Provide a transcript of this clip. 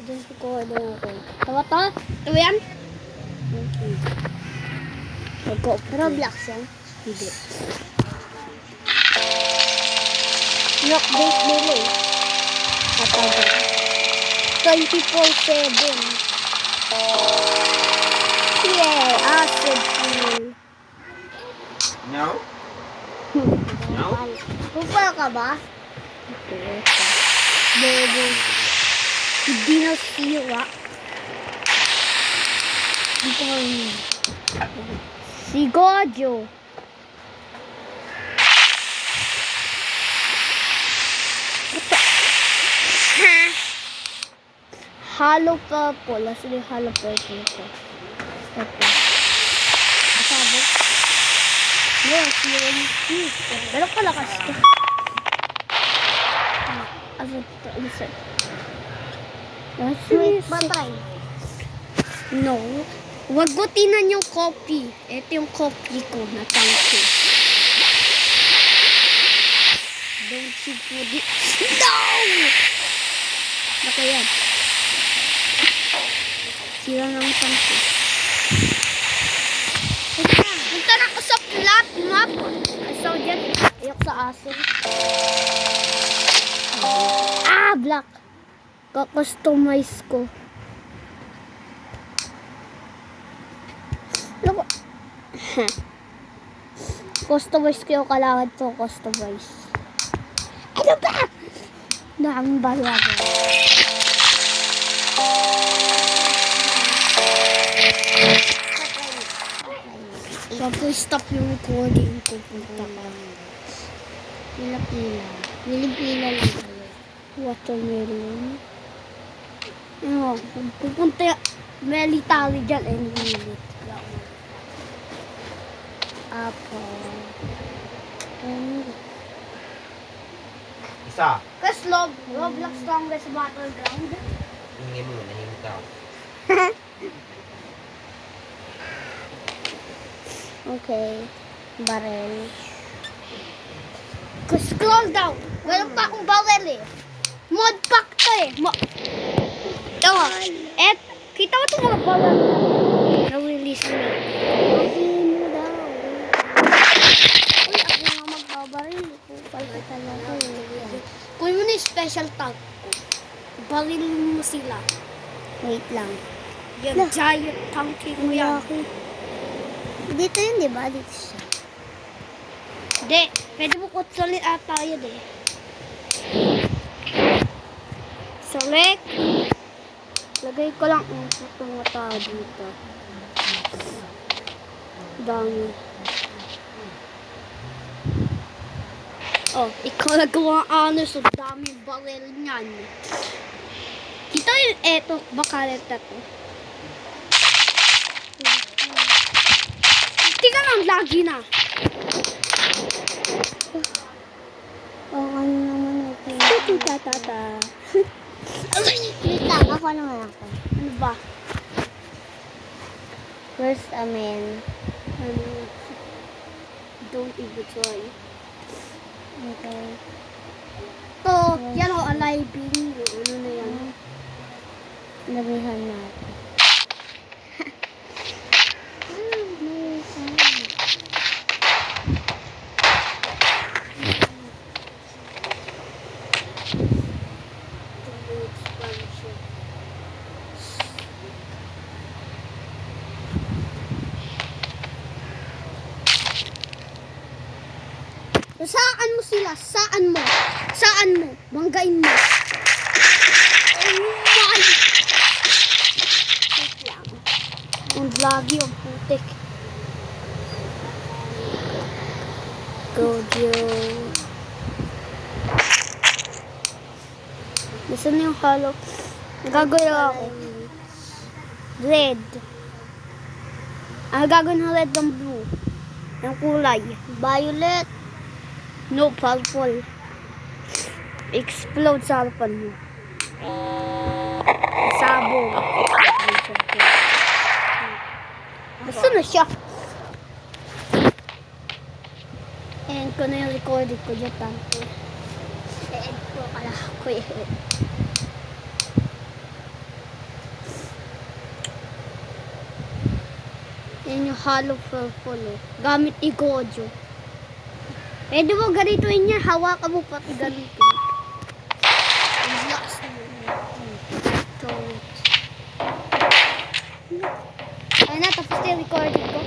Diyan ko doon ako. Tawa to? Tawa yan? Okay. Roblox yan? Hindi. Update nila eh. Kapag 24/7. Yeah, acid pool. No? No? Pupala ka ba? Bobo. Hindi na siwa. Si Gojo. Hollow purple. Asan yung hollow purple ko? Ito. Sabi? No, siwan yung fuse. Pero kalakas ka. Ano ito? Listen. Wait, patay. No. Huwag mo tinan yung copy. Ito yung copy ko na tangke. Don't you put it. No! Baka yan. Sira ng tangke. Punta na ako sa flat map. Asaw dyan. Ayok sa aso. Black. Ka-customize ko. Ano ba? Customize ko yung kailangan to. Customize. Ano ba? Naang balaga. So, stop yung recording ko. Punta ka. Pila-pila. Pila-pila lang kayo. Watermelon. Ano, pupunta military dyan any minute. Apple. Isa. Kas Roblox strongest battleground. Hingi mo, nahimik ka. Okay. Barrel. Scroll down. Meron pa akong barrel eh. Mod pack to eh. Ito. Kita mo itong mga barrel na-release mo. Sabihin mo daw. Uy, ako nga magbabaril. Palpitan na ito. Kunin mo na yung special tag ko. Baril mo sila. Wait lang. Yung giant tanky mo yan. Dito yun, di ba? Dito siya. Hindi. Pwede mo kutsulin ata yun eh. Select. Lagay ko lang ang putong mata dito. Dami. Oh, ikaw nagawa ang ano. So, daming barrel niyan. Kita yun, eto. Bakalit na to. Tika lang, lagi na. Ano naman ito? Tata. Wait lang, ako naman ako. Ano ba? First, don't even try. Okay. Ito, yan o, aliving. Ano na yan? Labihan natin. Saan mo sila? Saan mo? Saan mo? Banggain mo. Oh my! Wait lang. Ang lagi ang putik. Gojo. Nasaan yung hollow? Gagawin ako. Red. Gagawin ng red ng blue. Yung kulay. Violet. No, purple. Explode sa harapan mo. Sabong. Basta na siya. And ko na yung recording ko dyan. End ko pala ko eh. Yan yung hollow purple, oh. Gamit ni Gojo. Pwede mo ganituin yan. Hawakan mo pati ganito. Relax mo. Ito. Ayun na, tapos na yung recording ko.